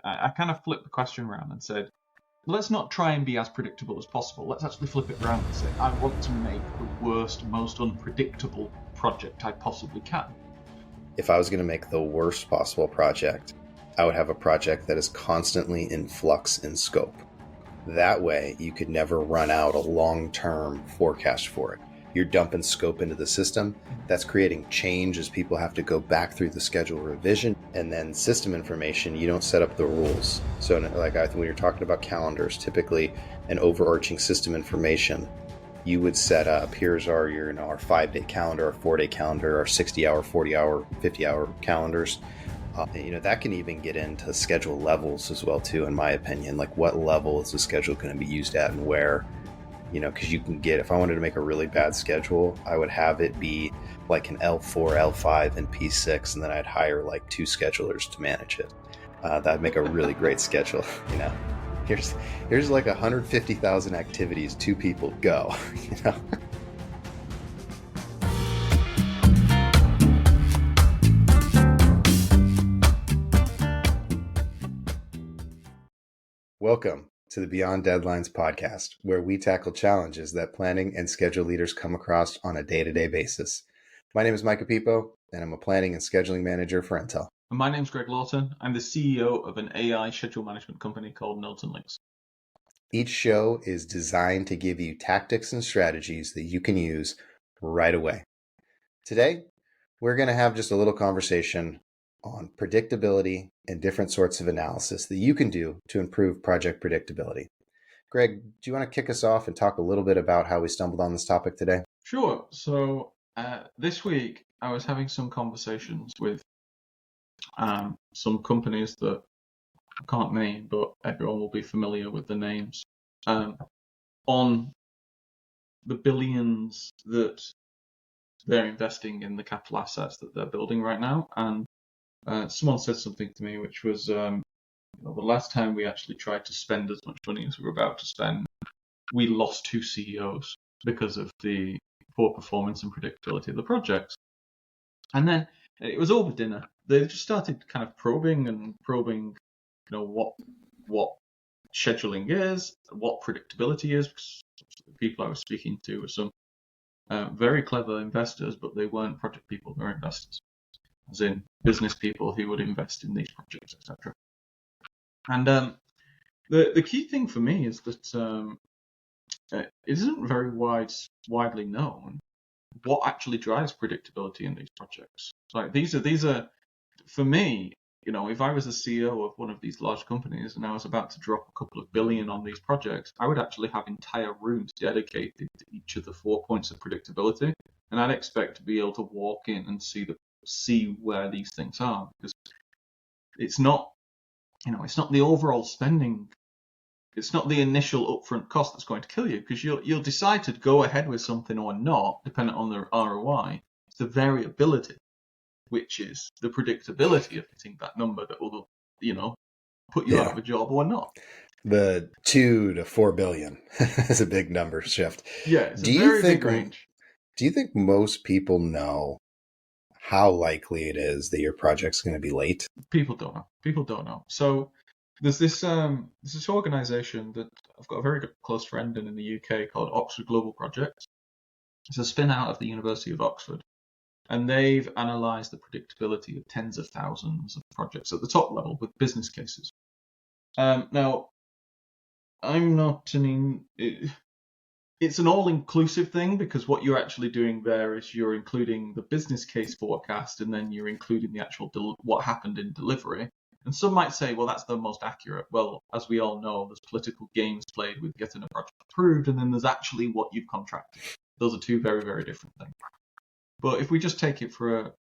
I kind of flipped the question around and said, let's not try and be as predictable as possible. Let's actually flip it around and say, I want to make the worst, most unpredictable project I possibly can. If I was going to make the worst possible project, I would have a project that is constantly in flux in scope. That way, you could never run out a long-term forecast for it. You're dumping scope into the system. That's creating change as people have to go back through the schedule revision. And then system information, you don't set up the rules. So like when you're talking about calendars, typically an overarching system information, you would set up, here's our 5-day calendar, our 4-day calendar, our 60-hour, 40-hour, 50-hour calendars. That can even get into schedule levels as well, too, in my opinion. Like, what level is the schedule going to be used at and where? Because you can get, if I wanted to make a really bad schedule, I would have it be like an L4, L5, and P6, and then I'd hire like 2 schedulers to manage it. That'd make a really great schedule. Here's like 150,000 activities, 2 people, go. Welcome to the Beyond Deadlines podcast, where we tackle challenges that planning and schedule leaders come across on a day-to-day basis. My name is Micah, and I'm a planning and scheduling manager for Intel. And my name's Greg Lawton. I'm the CEO of an AI schedule management company called Notes and Links. Each show is designed to give you tactics and strategies that you can use right away. Today, we're going to have just a little conversation on predictability and different sorts of analysis that you can do to improve project predictability. Greg, do you want to kick us off and talk a little bit about how we stumbled on this topic today? Sure. So this week, I was having some conversations with some companies that I can't name, but everyone will be familiar with the names, on the billions that they're investing in the capital assets that they're building right now. And someone said something to me, which was, the last time we actually tried to spend as much money as we were about to spend, we lost 2 CEOs because of the poor performance and predictability of the projects. And then it was over dinner. They just started kind of probing, what scheduling is, what predictability is. Because the people I was speaking to were some very clever investors, but they weren't project people, they were investors, as in business people who would invest in these projects, etc. And the key thing for me is that it isn't very widely known what actually drives predictability in these projects. Like these are for me, if I was the CEO of one of these large companies and I was about to drop a couple of billion on these projects, I would actually have entire rooms dedicated to each of the 4 points of predictability, and I'd expect to be able to walk in and see where these things are, because it's not the overall spending, it's not the initial upfront cost that's going to kill you, because you'll decide to go ahead with something or not depending on the ROI. It's the variability, which is the predictability of hitting that number that will put you out of a job or not. The 2 to 4 billion is a big number shift. Yeah, it's a very big range. Do you think most people know how likely it is that your project's going to be late? People don't know. So there's this organization that I've got a very good close friend in the UK called Oxford Global Projects. It's a spin out of the University of Oxford, and they've analysed the predictability of tens of thousands of projects at the top level with business cases. Now, I'm not it's an all-inclusive thing, because what you're actually doing there is you're including the business case forecast, and then you're including the actual what happened in delivery. And some might say, well, that's the most accurate. Well, as we all know, there's political games played with getting a project approved, and then there's actually what you've contracted. Those are 2 very, very different things. But if we just take it for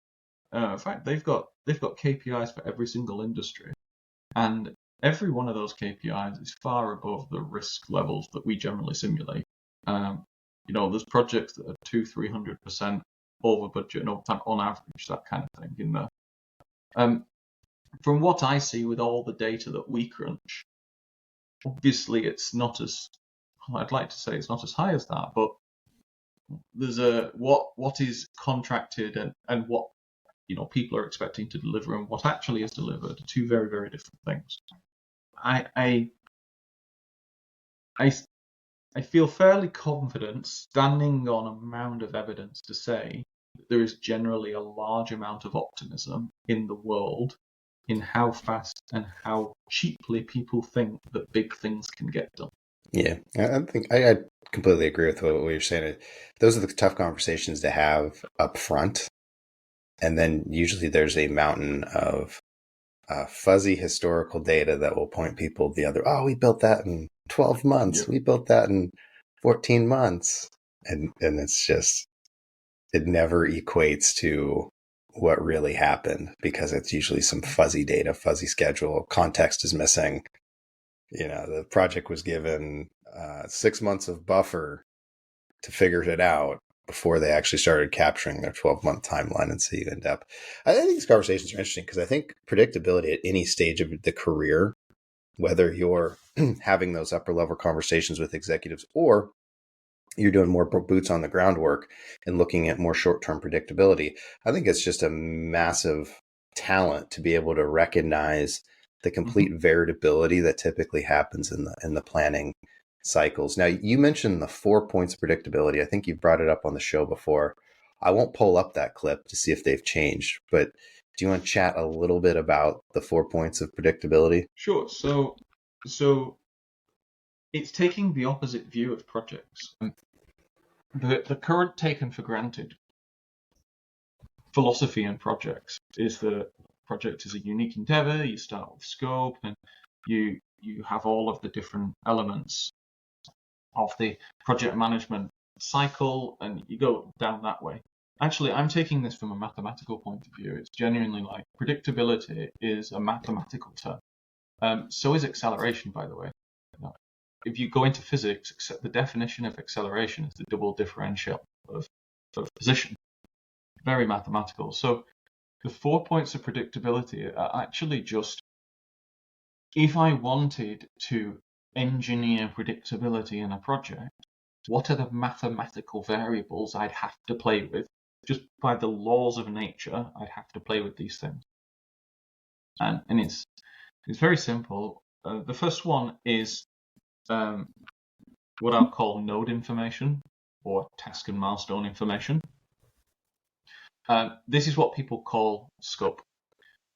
in fact, they've got KPIs for every single industry, and every one of those KPIs is far above the risk levels that we generally simulate. There's projects that are 200-300% over budget and over time on average, that kind of thing in there. From what I see with all the data that we crunch, obviously it's not as, I'd like to say it's not as high as that, but there's what is contracted and what people are expecting to deliver and what actually is delivered are 2 very, very different things. I feel fairly confident standing on a mound of evidence to say that there is generally a large amount of optimism in the world in how fast and how cheaply people think that big things can get done. Yeah, I think I completely agree with what you're saying. Those are the tough conversations to have up front. And then usually there's a mountain of fuzzy historical data that will point people the other, oh, we built that in 12 months. Yeah. We built that in 14 months. And it's just, it never equates to what really happened because it's usually some fuzzy data, fuzzy schedule, context is missing. The project was given 6 months of buffer to figure it out before they actually started capturing their 12-month timeline. And so you end up, I think these conversations are interesting because I think predictability at any stage of the career, whether you're having those upper level conversations with executives or you're doing more boots on the ground work and looking at more short-term predictability, I think it's just a massive talent to be able to recognize the complete variability that typically happens in the planning cycles. Now, you mentioned the 4 points of predictability. I think you brought it up on the show before. I won't pull up that clip to see if they've changed, but do you want to chat a little bit about the 4 points of predictability? Sure. So it's taking the opposite view of projects. The current taken for granted philosophy in projects is that project is a unique endeavor. You start with scope and you have all of the different elements of the project management cycle and you go down that way. Actually, I'm taking this from a mathematical point of view. It's genuinely like predictability is a mathematical term. So is acceleration, by the way. If you go into physics, the definition of acceleration is the double differential of position. Very mathematical. So the 4 points of predictability are actually just, if I wanted to engineer predictability in a project, what are the mathematical variables I'd have to play with? Just by the laws of nature, I'd have to play with these things. And it's very simple. The first one is what I'll call node information or task and milestone information. This is what people call scope.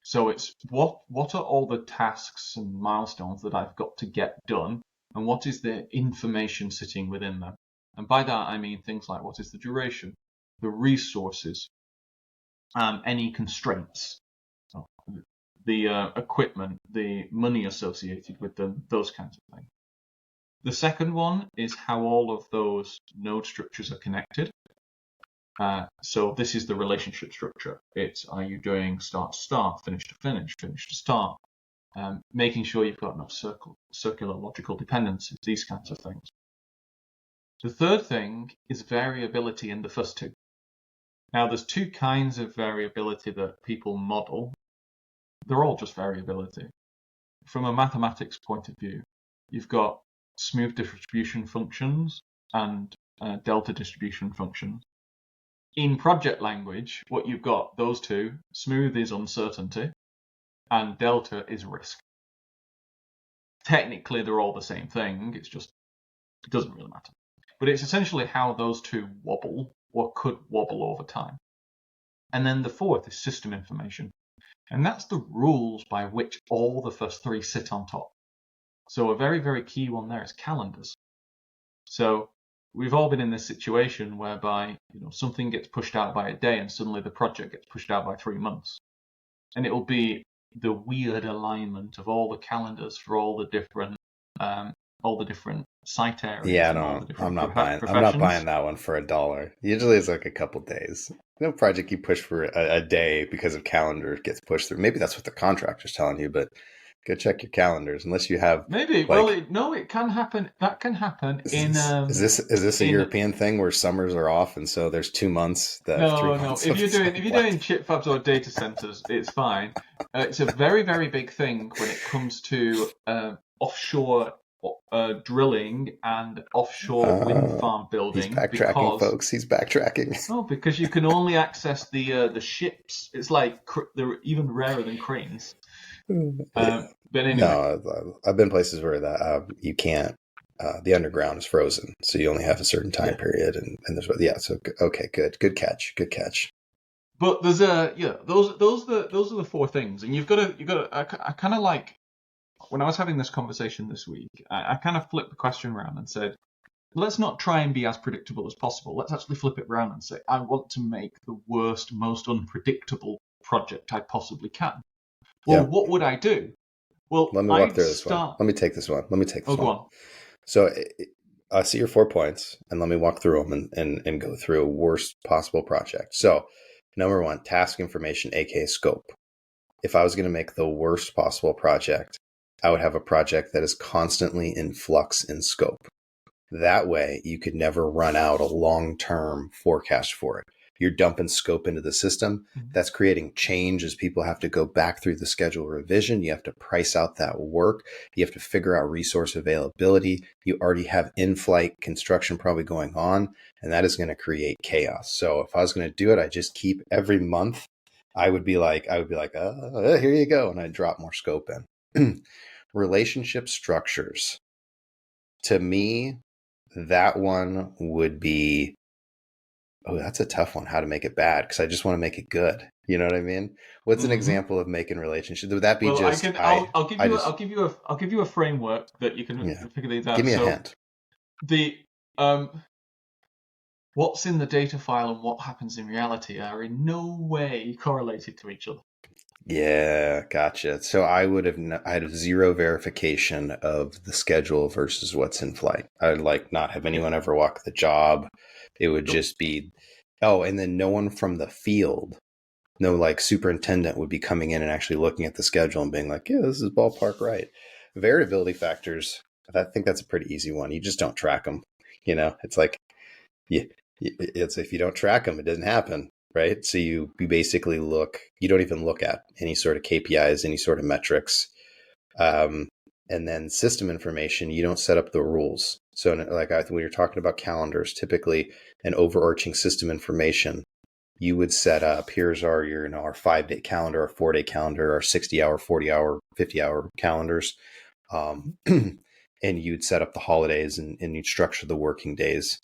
So it's what are all the tasks and milestones that I've got to get done, and what is the information sitting within them? And by that I mean things like what is the duration, the resources, any constraints, the equipment, the money associated with them, those kinds of things. The second one is how all of those node structures are connected. So this is the relationship structure. It's, are you doing start to start, finish to finish, finish to start, making sure you've got enough circular logical dependencies, these kinds of things. The third thing is variability in the first two. Now, there's two kinds of variability that people model. They're all just variability. From a mathematics point of view, you've got smooth distribution functions and delta distribution functions. In project language, what you've got, those two, smooth is uncertainty and delta is risk. Technically, they're all the same thing. It's just, it doesn't really matter. But it's essentially how those two wobble or could wobble over time. And then the fourth is system information. And that's the rules by which all the first three sit on top. So a very, very key one there is calendars. So we've all been in this situation whereby something gets pushed out by a day and suddenly the project gets pushed out by 3 months. And it will be the weird alignment of all the calendars for all the different site areas. Yeah, I'm not buying that one for $1. Usually it's like a couple days. No project you push for a day because of calendar gets pushed through. Maybe that's what the contractor's telling you, but go check your calendars unless you have. Maybe. It can happen. That can happen in. Is this a European thing where summers are off and so there's 2 months? No. If you're doing chip fabs or data centers, it's fine. It's a very, very big thing when it comes to offshore drilling and offshore wind farm building. He's backtracking, folks. He's backtracking. No, because you can only access the ships. It's like they're even rarer than cranes. But anyway, No, I've been places where that you can't. The underground is frozen, so you only have a certain time period, and there's So okay, good catch. but there's those are the four things, and you've got to. I kind of like when I was having this conversation this week, I kind of flipped the question around and said, let's not try and be as predictable as possible. Let's actually flip it around and say, I want to make the worst, most unpredictable project I possibly can. Well, what would I do? Well, let me walk through this one. Let me take this one. Go on. So I see your 4 points, and let me walk through them and go through a worst possible project. So, number one, task information, aka scope. If I was going to make the worst possible project, I would have a project that is constantly in flux in scope. That way, you could never run out a long-term forecast for it. You're dumping scope into the system. That's creating change as people have to go back through the schedule revision. You have to price out that work. You have to figure out resource availability. You already have in-flight construction probably going on, and that is going to create chaos. So if I was going to do it, I just keep every month. I would be like, here you go, and I'd drop more scope in. Relationship structures. To me, that one would be, that's a tough one, how to make it bad, because I just want to make it good. You know what I mean? What's an example of making relationships? Would that be I'll give you a framework that you can figure these out. Give me a hint. The what's in the data file and what happens in reality are in no way correlated to each other. Yeah, gotcha. So I had zero verification of the schedule versus what's in flight. I'd not have anyone ever walk the job. It would just be, and then no one from the field, no superintendent would be coming in and actually looking at the schedule and being like, yeah, this is ballpark right. Variability factors, I think that's a pretty easy one. You just don't track them. It's like, it's if you don't track them, it doesn't happen. Right. So you basically you don't even look at any sort of KPIs, any sort of metrics. And then system information, you don't set up the rules. So when you're talking about calendars, typically an overarching system information, you would set up, here's our 5-day calendar, our 4-day calendar, our 60-hour, 40-hour, 50-hour calendars. And you'd set up the holidays and you'd structure the working days.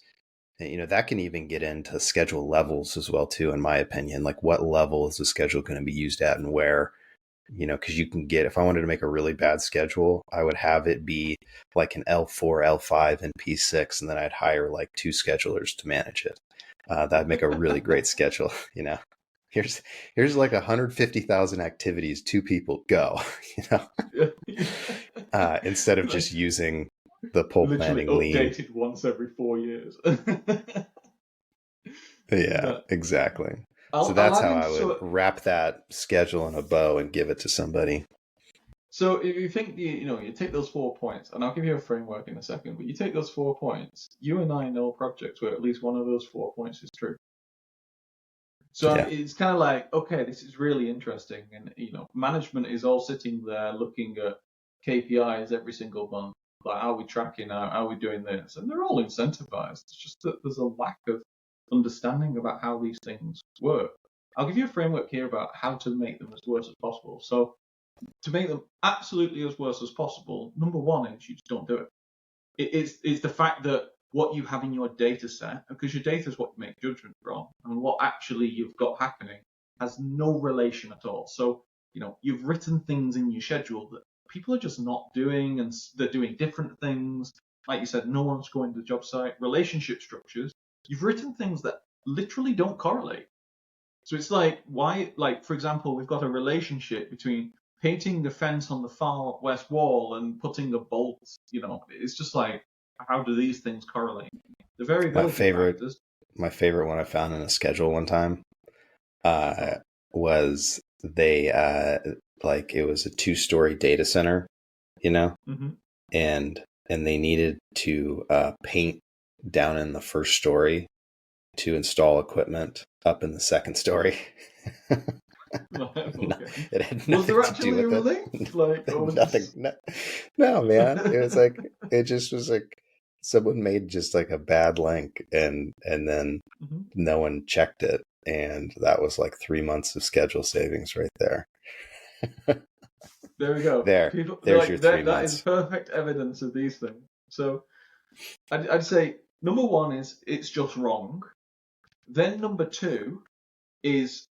That can even get into schedule levels as well, too, in my opinion. Like, what level is the schedule going to be used at and where? Because you can get, if I wanted to make a really bad schedule, I would have it be like an L4, L5, and P6, and then I'd hire 2 schedulers to manage it. That'd make a really great schedule. Here's 150,000 activities, 2 people go. Instead of just using the pull planning lean. Updated once every 4 years. Yeah, exactly. So that's how I would wrap that schedule in a bow and give it to somebody. So if you think you take those 4 points, and I'll give you a framework in a second, but you take those 4 points, you and I know projects where at least one of those 4 points is true. So it's kind of like, okay, this is really interesting, and management is all sitting there looking at KPIs every single month. Like, are we tracking? How are we doing this? And they're all incentivized. It's just that there's a lack of understanding about how these things work. I'll give you a framework here about how to make them as worse as possible. So to make them absolutely as worse as possible, number one is you just don't do it. It's the fact that what you have in your data set, because your data is what you make judgment from, and what actually you've got happening has no relation at all. So, you've written things in your schedule that people are just not doing, and they're doing different things. Like you said, no one's going to the job site. Relationship structures, you've written things that literally don't correlate. So it's why, for example, we've got a relationship between painting the fence on the far west wall and putting a bolt, it's just how do these things correlate? The variability factors. My favorite one I found in a schedule one time was they it was a 2-story data center, and they needed to paint down in the first story to install equipment up in the second story. Okay. It had nothing was there to do with it. Nothing. No, man. It was it just was someone made just a bad link, and then no one checked it, and that was 3 months of schedule savings right there. There we go. There's Like your 3 that is months. perfect evidence of these things. So I'd say number one is it's just wrong. Then number two is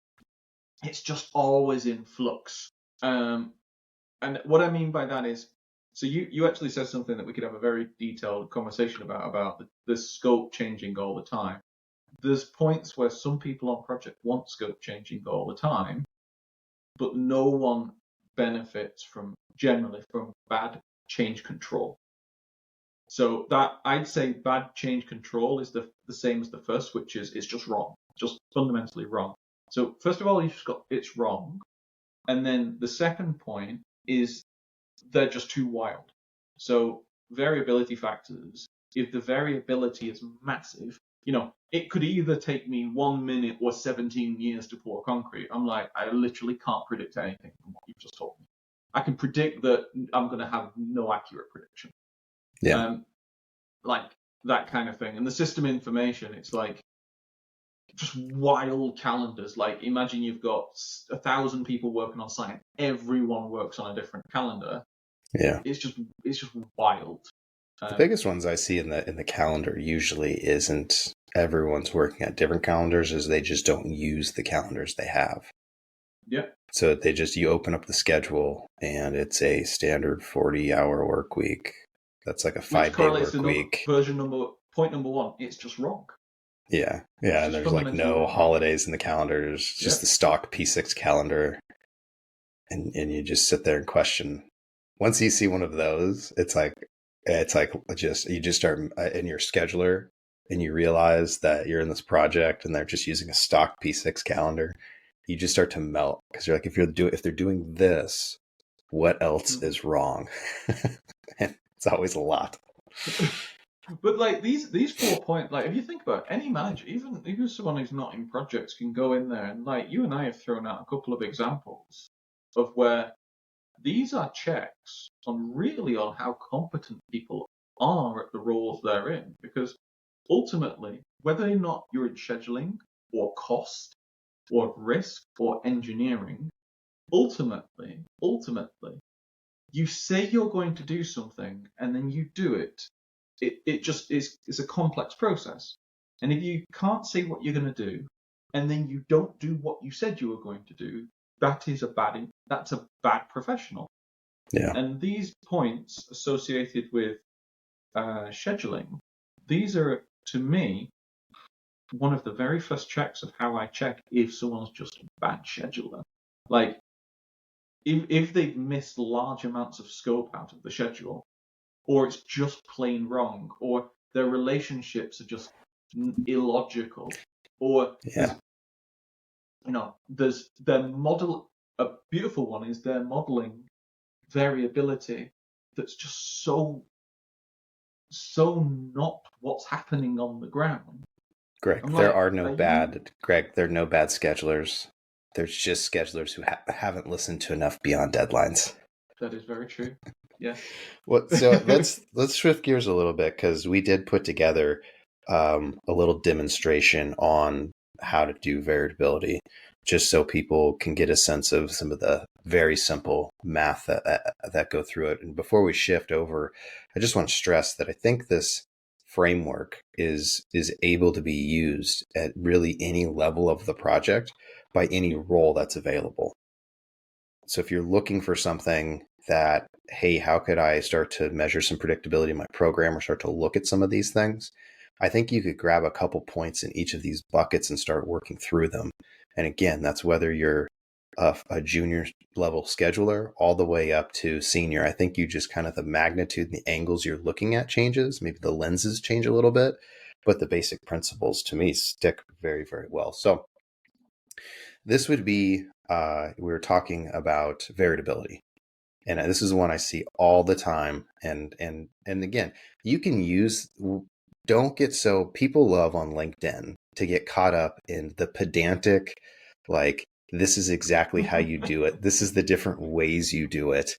it's just always in flux. And what I mean by that is, so you actually said something that we could have a very detailed conversation about the scope changing all the time. There's points where some people on project want scope changing all the time, but no one benefits generally from bad change control. So that I'd say bad change control is the same as the first, which is it's just wrong, just fundamentally wrong. So first of all, you've just got it's wrong, and then the second point is they're just too wild. So variability factors, if the variability is massive, it could either take me 1 minute or 17 years to pour concrete. I'm like, I literally can't predict anything from what you've just told me. I can predict that I'm going to have no accurate prediction. Yeah. Like that kind of thing. And the system information, it's like just wild calendars. Like imagine you've got 1,000 people working on site. Everyone works on a different calendar. Yeah. It's just wild. The biggest ones I see in the calendar usually isn't everyone's working at different calendars, is they just don't use the calendars they have. Yeah. So you open up the schedule and it's a standard 40-hour work week. That's like a 5-day work week. Point number one, it's just wrong. Yeah. Yeah. And there's like no wrong. holidays in the calendars, just the stock P6 calendar. And you just sit there and question. Once you see one of those, it's like you just start in your scheduler and you realize that you're in this project and they're just using a stock P6 calendar. You just start to melt because you're like, if they're doing this, what else is wrong? And it's always a lot. But like these 4 points, like if you think about it, any manager, even someone who's not in projects, can go in there and like you and I have thrown out a couple of examples of where these are checks on how competent people are at the roles they're in. Because ultimately, whether or not you're in scheduling or cost or risk or engineering, ultimately, you say you're going to do something and then you do it. It just is a complex process. And if you can't say what you're going to do and then you don't do what you said you were going to do, that's a bad professional. Yeah. And these points associated with scheduling, these are, to me, one of the very first checks of how I check if someone's just a bad scheduler. Like, if they've missed large amounts of scope out of the schedule, or it's just plain wrong, or their relationships are just illogical, or there's their model. A beautiful one is their modeling variability that's just so not what's happening on the ground. Greg, there are no bad schedulers. There's just schedulers who haven't listened to enough beyond deadlines. That is very true. Yes. Well, so let's shift gears a little bit, because we did put together a little demonstration on how to do variability, just so people can get a sense of some of the very simple math that go through it. And before we shift over, I just want to stress that I think this framework is able to be used at really any level of the project by any role that's available. So if you're looking for something that, hey, how could I start to measure some predictability in my program or start to look at some of these things? I think you could grab a couple points in each of these buckets and start working through them. And again, that's whether you're a junior level scheduler all the way up to senior. I think you just kind of the magnitude and the angles you're looking at changes. Maybe the lenses change a little bit, but the basic principles to me stick very, very well. So this would be, we were talking about variability. And this is one I see all the time. And again, you can don't get so, people love on LinkedIn to get caught up in the pedantic, like, this is exactly how you do it. This is the different ways you do it.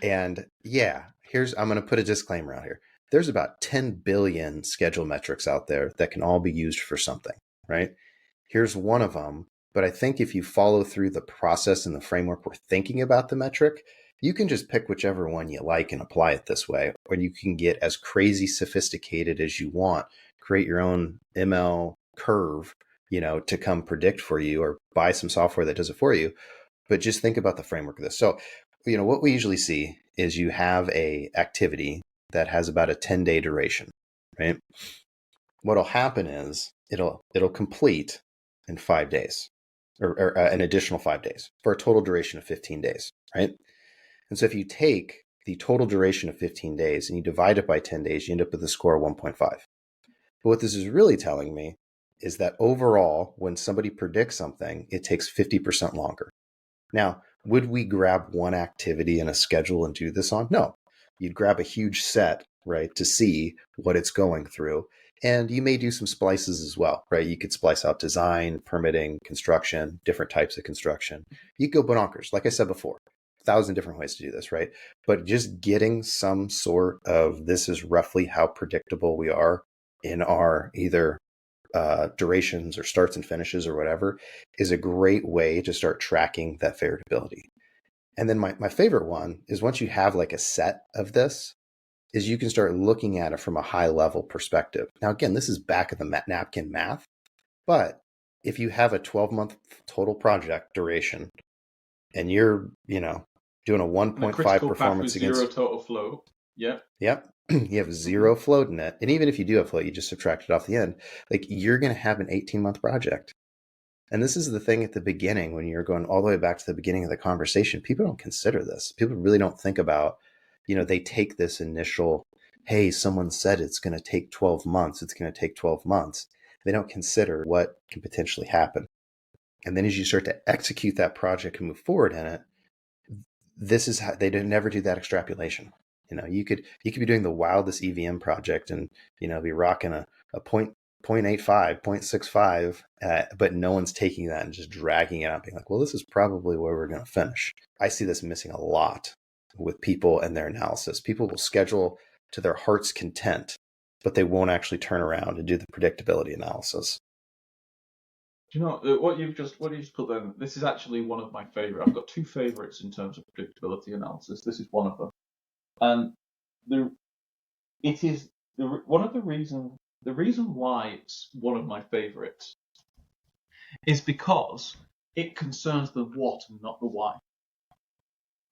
And yeah, I'm going to put a disclaimer out here. There's about 10 billion schedule metrics out there that can all be used for something, right? Here's one of them. But I think if you follow through the process and the framework we're thinking about the metric, You can just pick whichever one you like and apply it this way, or you can get as crazy sophisticated as you want, create your own ML curve, to come predict for you, or buy some software that does it for you. But just think about the framework of this. So, what we usually see is you have a activity that has about a 10-day duration, right? What'll happen is it'll complete in 5 days, or an additional 5 days, for a total duration of 15 days, right? And so if you take the total duration of 15 days and you divide it by 10 days, you end up with a score of 1.5. But what this is really telling me is that overall, when somebody predicts something, it takes 50% longer. Now, would we grab one activity in a schedule and do this on? No. You'd grab a huge set, right, to see what it's going through. And you may do some splices as well, right? You could splice out design, permitting, construction, different types of construction. You could go bonkers, like I said before. 1,000 different ways to do this, right? But just getting some sort of, this is roughly how predictable we are in our either durations or starts and finishes or whatever, is a great way to start tracking that variability. And then my favorite one is, once you have like a set of this, is you can start looking at it from a high level perspective. Now, again, this is back of the napkin math, but if you have a 12-month total project duration and you're, doing a 1.5 performance with against zero total flow. Yep. You have zero float in it. And even if you do have float, you just subtract it off the end. Like, you're going to have an 18-month project. And this is the thing at the beginning, when you're going all the way back to the beginning of the conversation, people don't consider this. People really don't think about, they take this initial, hey, someone said it's going to take 12 months. It's going to take 12 months. They don't consider what can potentially happen. And then as you start to execute that project and move forward in it, this is how they never do that extrapolation. You could be doing the wildest EVM project and, be rocking a 0.85, 0.65, but no one's taking that and just dragging it out, being like, well, this is probably where we're going to finish. I see this missing a lot with people and their analysis. People will schedule to their heart's content, but they won't actually turn around and do the predictability analysis. Do you know what you just put there? This is actually one of my favorite. I've got two favorites in terms of predictability analysis. This is one of them, and the reason why it's one of my favorites is because it concerns the what and not the why.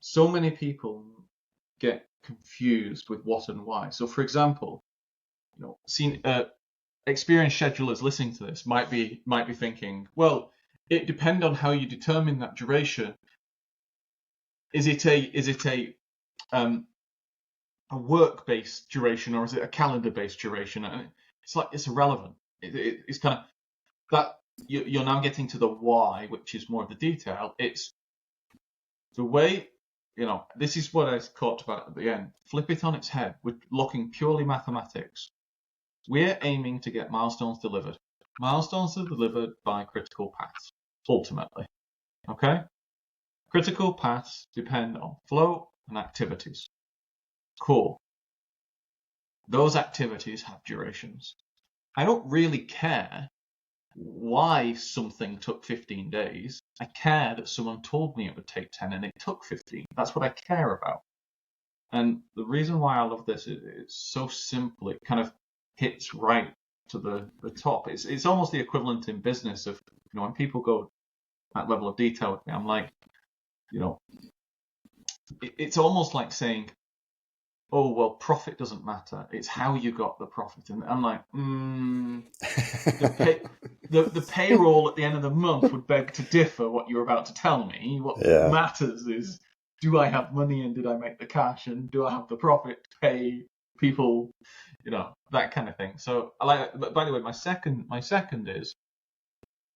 So many people get confused with what and why. So, for example, experienced schedulers listening to this might be thinking, well, it depends on how you determine that duration. Is it a work-based duration, or is it a calendar-based duration? And it's like, it's irrelevant. It's kind of that you're now getting to the why, which is more of the detail. It's the way, this is what I talked about at the end. Flip it on its head. We're looking purely mathematics. We're aiming to get milestones delivered. Milestones are delivered by critical paths, ultimately. Okay? Critical paths depend on flow and activities. Cool. Those activities have durations. I don't really care why something took 15 days. I care that someone told me it would take 10 and it took 15. That's what I care about. And the reason why I love this is it's so simple. It kind of hits right to the top. It's almost the equivalent in business of, when people go that level of detail with me, I'm like, it's almost like saying, oh, well, profit doesn't matter. It's how you got the profit. And I'm like, the payroll at the end of the month would beg to differ what you're about to tell me. What matters is, do I have money and did I make the cash, and do I have the profit to pay people, that kind of thing. So I like that. But by the way, my second is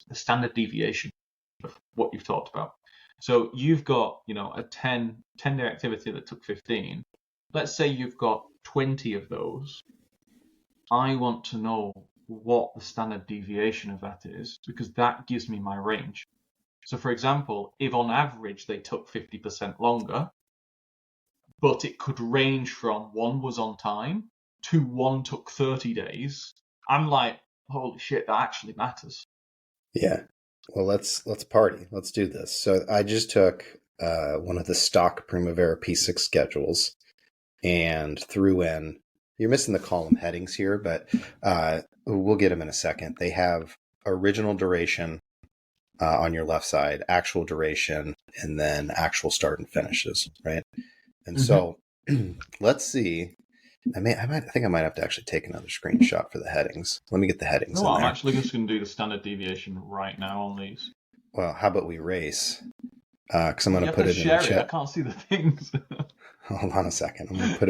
the standard deviation of what you've talked about. So you've got, a 10-day activity that took 15. Let's say you've got 20 of those. I want to know what the standard deviation of that is, because that gives me my range. So, for example, if on average they took 50% longer, but it could range from one was on time to one took 30 days, I'm like, holy shit, that actually matters. Yeah. Well, let's party. Let's do this. So I just took one of the stock Primavera P6 schedules and threw in, you're missing the column headings here, but we'll get them in a second. They have original duration on your left side, actual duration, and then actual start and finishes, right? And so let's see. I think I might have to actually take another screenshot for the headings. Let me get the headings in I'm there. actually just going to do the standard deviation right now on these. Well, how about we race? Because I'm going to put it in the the chat. I chat. can't see the things. Hold on a second. I'm going to put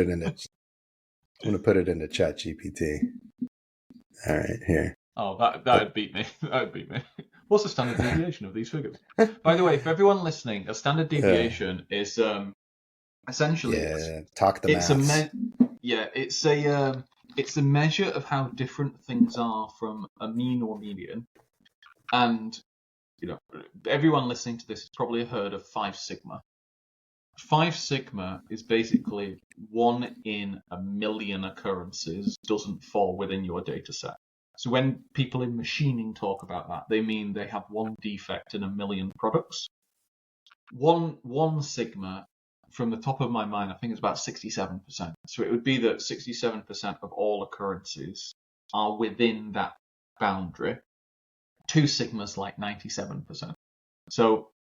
it into Chat GPT. All right, here. Oh, that'd beat me. That'd beat me. What's the standard deviation of these figures? By the way, for everyone listening, a standard deviation is essentially talk the maths. It's a measure of how different things are from a mean or median. And everyone listening to this has probably heard of 5 sigma. 5 sigma is basically 1 in a million occurrences doesn't fall within your data set. So when people in machining talk about that, they mean they have 1 defect in a million products. One sigma, from the top of my mind, I think it's about 67%. So it would be that 67% of all occurrences are within that boundary. 2 sigmas like 97%. So,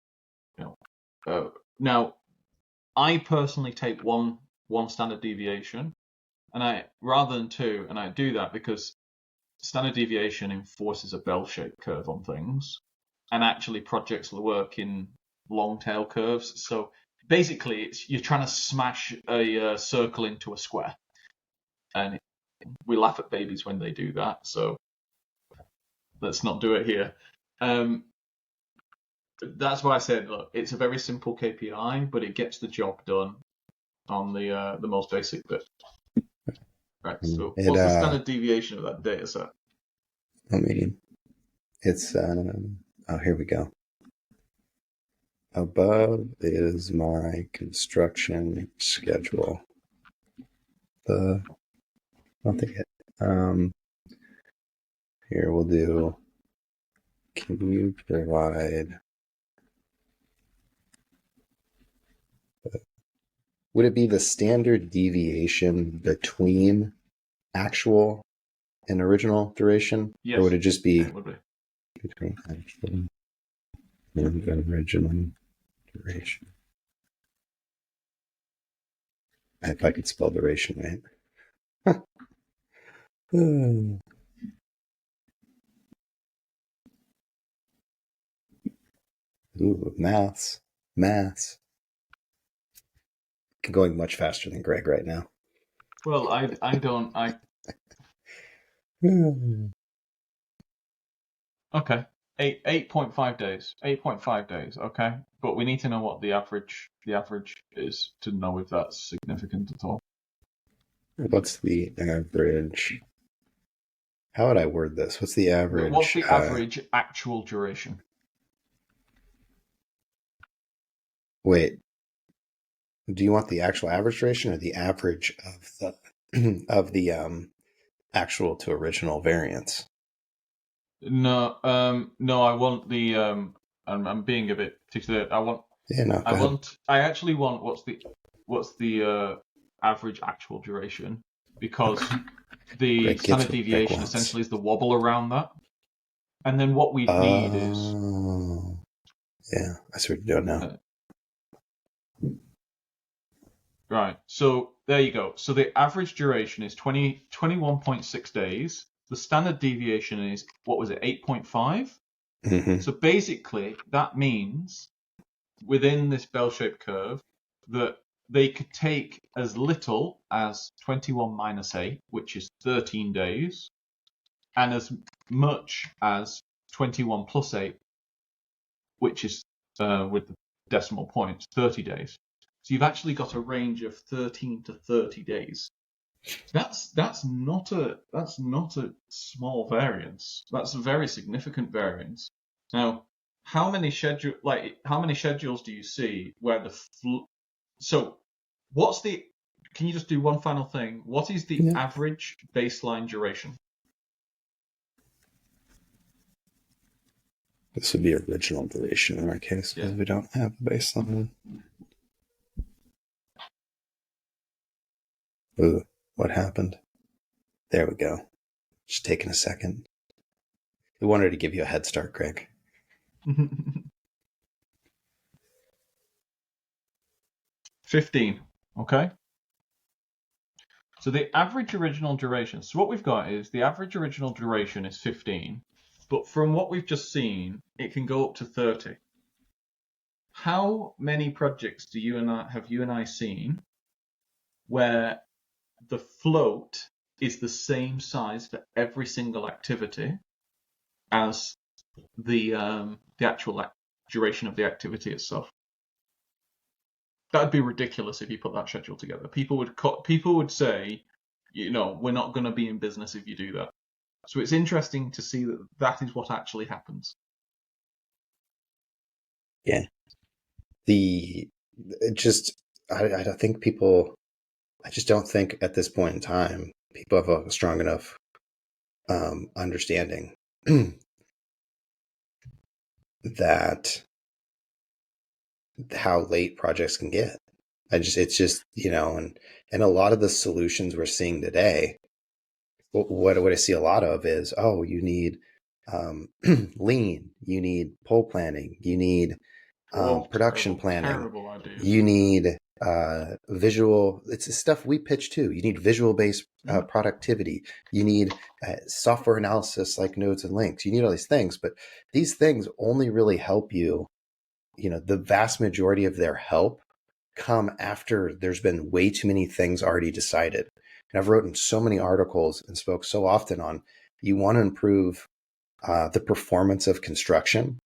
now I personally take one standard deviation, and rather than 2, and I do that because standard deviation enforces a bell-shaped curve on things, and actually projects work in long-tail curves. So basically, you're trying to smash a circle into a square, and we laugh at babies when they do that. So let's not do it here. That's why I said, look, it's a very simple KPI, but it gets the job done on the most basic bit. Right. So what's the standard deviation of that data set? It's here we go. Above is my construction schedule. I don't think it. Here we'll do. Can you provide? Would it be the standard deviation between actual and original duration? Yes. Or would it just be, it would be between actual and original duration? If I could spell duration right. Ooh, maths. Going much faster than Greg right now. Well, I don't. Okay, 8.5 days. 8.5 days. Okay, but we need to know what the average is to know if that's significant at all. What's the average? How would I word this? What's the average? What's the average actual duration? Wait. Do you want the actual average duration or the average of the actual to original variance? No, I want the I'm being a bit particular. I actually want what's the average actual duration, because the standard deviation essentially is the wobble around that. And then what we need is I see what you're doing now. Right, so there you go. So the average duration is 21.6 days. The standard deviation is, what was it, 8.5? Mm-hmm. So basically, that means within this bell-shaped curve that they could take as little as 21 minus 8, which is 13 days, and as much as 21 plus 8, which is, with the decimal points, 30 days. So you've actually got a range of 13 to 30 days. That's not a small variance. That's a very significant variance. Now, how many schedules do you see where so what's the? Can you just do one final thing? What is the average baseline duration? This would be original duration in our case because we don't have a baseline. Ooh, what happened? There we go. Just taking a second. We wanted to give you a head start, Greg. 15. Okay. So the average original duration. So what we've got is the average original duration is 15, but from what we've just seen, it can go up to 30. How many projects have you and I seen where the float is the same size for every single activity as the actual duration of the activity itself? That'd be ridiculous if you put that schedule together. People would say, we're not going to be in business if you do that. So it's interesting to see that is what actually happens. Yeah. I think people, I just don't think at this point in time, people have a strong enough understanding that how late projects can get. It's just, and a lot of the solutions we're seeing today, what I see a lot of is, you need lean, you need pole planning, you need production planning, terrible ideas. You need visual. It's stuff we pitch too. You need visual-based productivity. You need software analysis like nodes and links. You need all these things, but these things only really help you. The vast majority of their help come after there's been way too many things already decided. And I've written so many articles and spoke so often on you want to improve the performance of construction.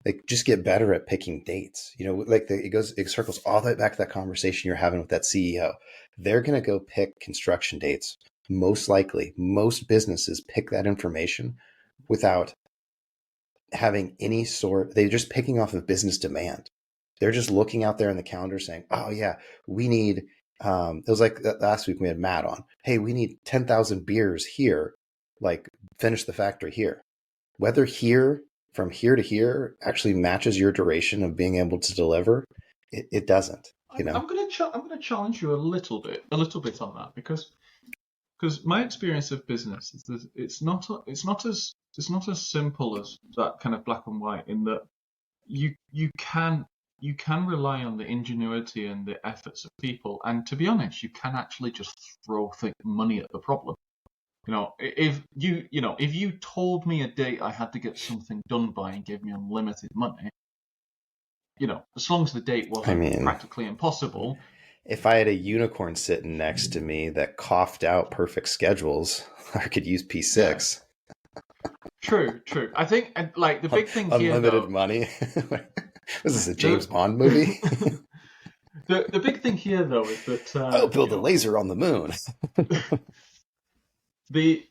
Like, just get better at picking dates. It circles all the way back to that conversation you're having with that CEO. They're going to go pick construction dates. Most likely, most businesses pick that information without having any they're just picking off of business demand. They're just looking out there in the calendar saying, oh yeah, we need, it was like last week we had Matt on. Hey, we need 10,000 beers here, like finish the factory here. Whether from here to here actually matches your duration of being able to deliver, it doesn't. I'm going to challenge you a little bit on that because my experience of business is that it's not as simple as that kind of black and white, in that you can rely on the ingenuity and the efforts of people, and to be honest, you can actually just throw money at the problem. If you told me a date I had to get something done by and gave me unlimited money, as long as the date wasn't practically impossible. If I had a unicorn sitting next to me that coughed out perfect schedules, I could use P6. Yeah. True. I think the big thing here, unlimited money. Was this a James Bond movie? The big thing here, though, is that I'll build a laser on the moon. The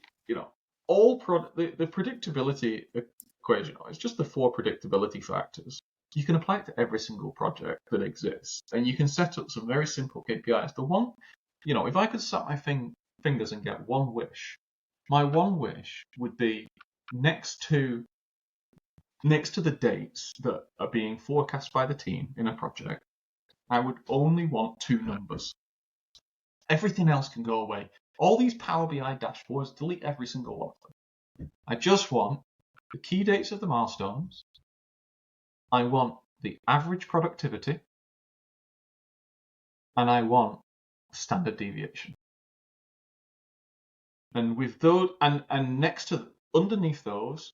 predictability equation is just the 4 predictability factors. You can apply it to every single project that exists, and you can set up some very simple KPIs. The one, if I could snap my fingers and get one wish, my one wish would be next to the dates that are being forecast by the team in a project, I would only want 2 numbers. Everything else can go away. All these Power BI dashboards, delete every single one of them. I just want the key dates of the milestones. I want the average productivity. And I want standard deviation. And with those, and underneath those,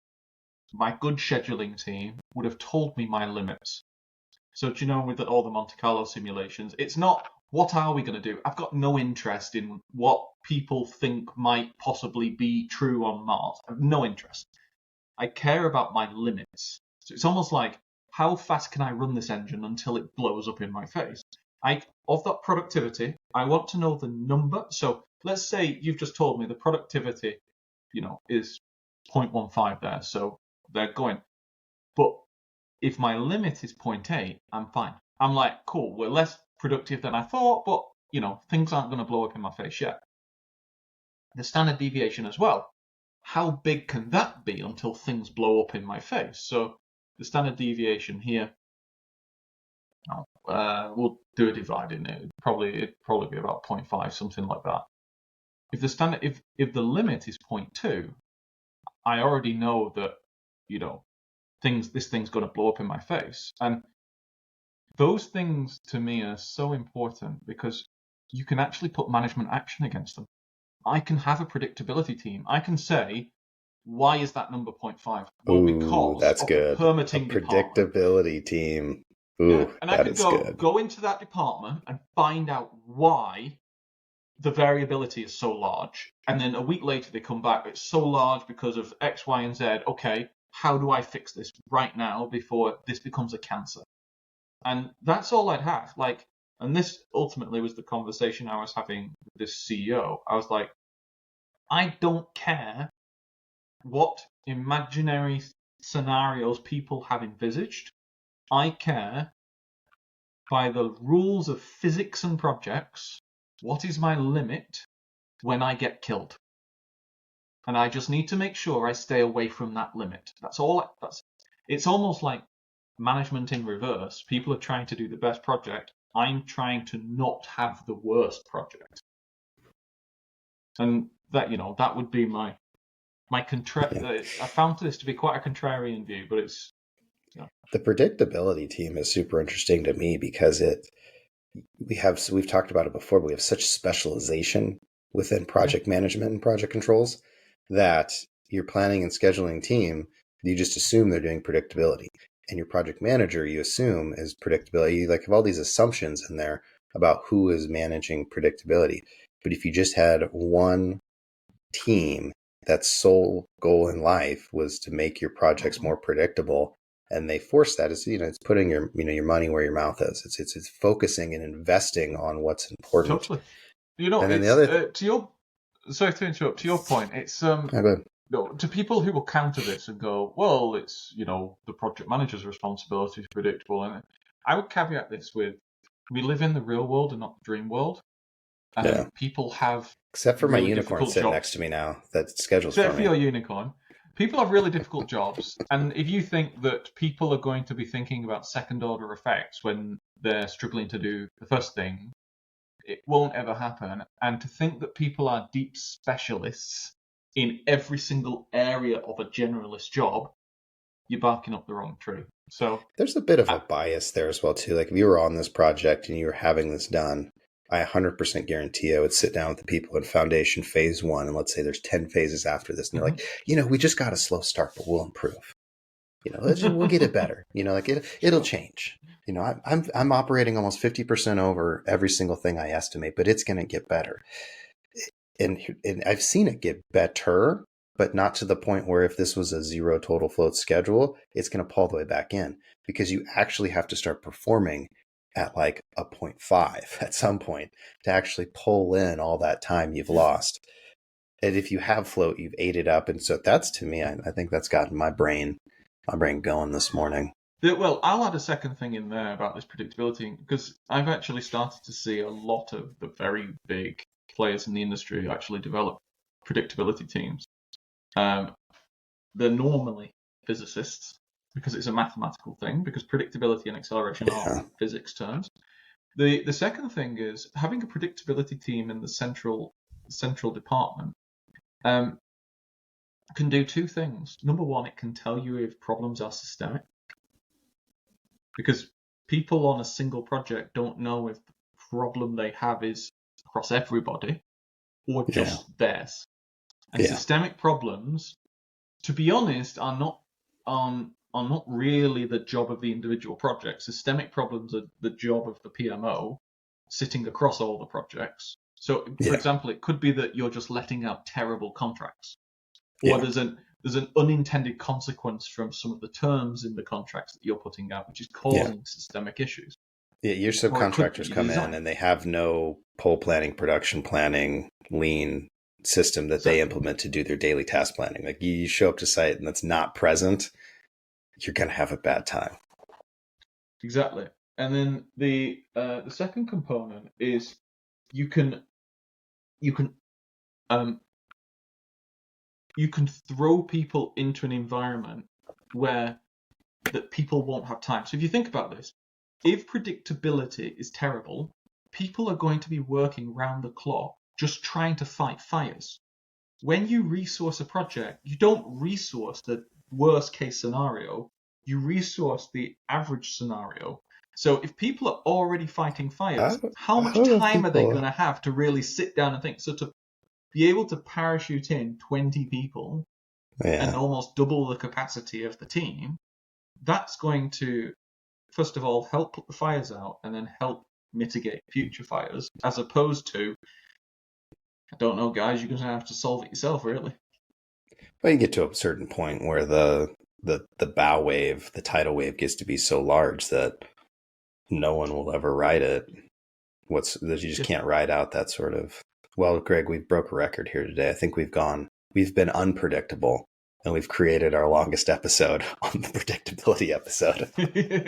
my good scheduling team would have told me my limits. So with all the Monte Carlo simulations, it's not, what are we going to do? I've got no interest in what people think might possibly be true on Mars. I have no interest. I care about my limits. So it's almost like, how fast can I run this engine until it blows up in my face? Of that productivity, I want to know the number. So let's say you've just told me the productivity, is 0.15 there. So they're going. But if my limit is 0.8, I'm fine. I'm like, cool, we're less productive than I thought, but things aren't going to blow up in my face yet. The standard deviation as well. How big can that be until things blow up in my face? So the standard deviation here. We'll do a divide in it. It'd probably be about 0.5, something like that. If the limit is 0.2, I already know that this thing's going to blow up in my face, and those things to me are so important because you can actually put management action against them. I can have a predictability team. I can say, why is that number 0.5? Well, because that's of good. the permitting predictability team. And I could go into that department and find out why the variability is so large. And then a week later they come back, it's so large because of X, Y, and Z. Okay, how do I fix this right now before this becomes a cancer? And that's all I'd have. And this ultimately was the conversation I was having with this CEO. I was like, I don't care what imaginary scenarios people have envisaged. I care, by the rules of physics and projects, what is my limit when I get killed? And I just need to make sure I stay away from that limit. That's all. It's almost like management in reverse. People are trying to do the best project. I'm trying to not have the worst project. And that would be my I found this to be quite a contrarian view, but it's The predictability team is super interesting to me because we've talked about it before, but we have such specialization within project management and project controls that your planning and scheduling team, you just assume they're doing predictability. And your project manager, you assume, is predictability. You have all these assumptions in there about who is managing predictability. But if you just had one team that's sole goal in life was to make your projects more predictable, and they force that, it's putting your money where your mouth is. It's focusing and investing on what's important. Totally. And then the other sorry to interrupt. To your point, it's to people who will counter this and go, well, it's the project manager's responsibility is predictable, and I would caveat this with, we live in the real world and not the dream world. People have, except for really my unicorn sitting next to me now, that schedules except for your unicorn. People have really difficult jobs, and if you think that people are going to be thinking about second-order effects when they're struggling to do the first thing, it won't ever happen. And to think that people are deep specialists in every single area of a generalist job, you're barking up the wrong tree. So there's a bit of a bias there as well, too. Like, if you were on this project and you were having this done, I 100% guarantee I would sit down with the people in Foundation Phase 1, and let's say there's 10 phases after this, and they're like, we just got a slow start, but we'll improve. We'll get it better. It'll change. I'm operating almost 50% over every single thing I estimate, but it's going to get better. And I've seen it get better, but not to the point where if this was a zero total float schedule, it's going to pull the way back in, because you actually have to start performing at like a 0.5 at some point to actually pull in all that time you've lost. And if you have float, you've ate it up. And so that's, to me, I think that's gotten my brain going this morning. Well, I'll add a second thing in there about this predictability, because I've actually started to see a lot of the very big players in the industry actually develop predictability teams. They're normally physicists, because it's a mathematical thing, because predictability and acceleration are physics terms. The second thing is having a predictability team in the central department can do two things. Number one, it can tell you if problems are systemic, because people on a single project don't know if the problem they have is across everybody or just theirs. And systemic problems, to be honest, are not really the job of the individual project. Systemic problems are the job of the PMO sitting across all the projects. So, for example, it could be that you're just letting out terrible contracts, or there's an unintended consequence from some of the terms in the contracts that you're putting out, which is causing systemic issues. Yeah, your subcontractors come in and they have no pole planning, production planning, lean system that they implement to do their daily task planning. Like, you show up to site and that's not present, you're going to have a bad time. Exactly. And then the second component is you can throw people into an environment where that people won't have time. So if you think about this, if predictability is terrible, people are going to be working round the clock just trying to fight fires. When you resource a project, you don't resource the worst case scenario, you resource the average scenario. So if people are already fighting fires, how much time are they going to have to really sit down and think? So to be able to parachute in 20 people and almost double the capacity of the team, that's going to, first of all, help put the fires out and then help mitigate future fires, as opposed to, I don't know, guys, you're going to have to solve it yourself, really. Well, you get to a certain point where the bow wave, the tidal wave gets to be so large that no one will ever ride it. That you just can't ride out that sort of. Well, Greg, we've broke a record here today. I think we've been unpredictable, and we've created our longest episode on the predictability episode.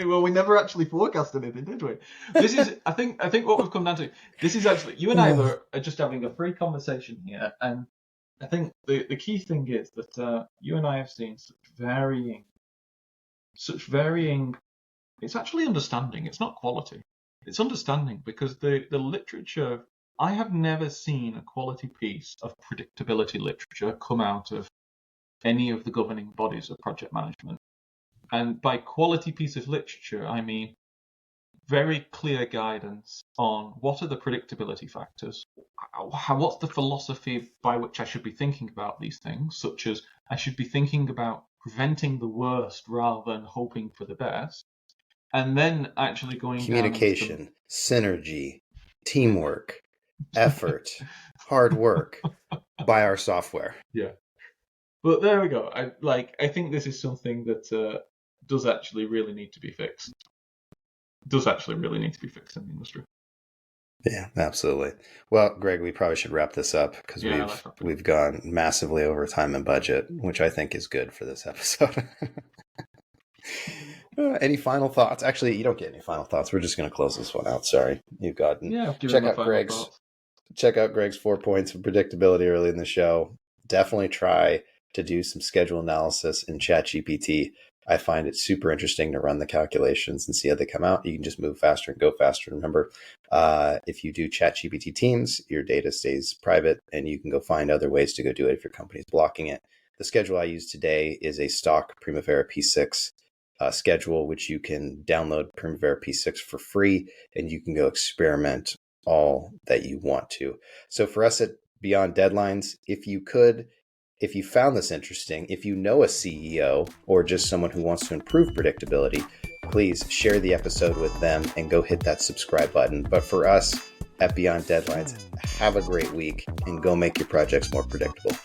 Well, we never actually forecasted anything, did we? This is, I think what we've come down to, this is actually, you and I are just having a free conversation here, and I think the key thing is that you and I have seen such varying, it's actually understanding, it's not quality, it's understanding, because the literature, I have never seen a quality piece of predictability literature come out of any of the governing bodies of project management. And by quality piece of literature, I mean very clear guidance on what are the predictability factors, what's the philosophy by which I should be thinking about these things, such as I should be thinking about preventing the worst rather than hoping for the best, and then actually going communication, synergy, teamwork, effort, hard work by our software. Yeah. But there we go. I think this is something that does actually really need to be fixed. Does actually really need to be fixed in the industry. Yeah, absolutely. Well, Greg, we probably should wrap this up because we've gone massively over time and budget, which I think is good for this episode. Any final thoughts? Actually, you don't get any final thoughts. We're just going to close this one out. Sorry, you've gotten. Yeah, check out Greg's 4 points of predictability early in the show. Definitely try to do some schedule analysis in ChatGPT. I find it super interesting to run the calculations and see how they come out. You can just move faster and go faster. Remember, if you do ChatGPT Teams, your data stays private and you can go find other ways to go do it if your company is blocking it. The schedule I use today is a stock Primavera P6 schedule, which you can download Primavera P6 for free, and you can go experiment all that you want to. So for us at Beyond Deadlines, if you found this interesting, if you know a CEO or just someone who wants to improve predictability, please share the episode with them and go hit that subscribe button. But for us at Beyond Deadlines, have a great week and go make your projects more predictable.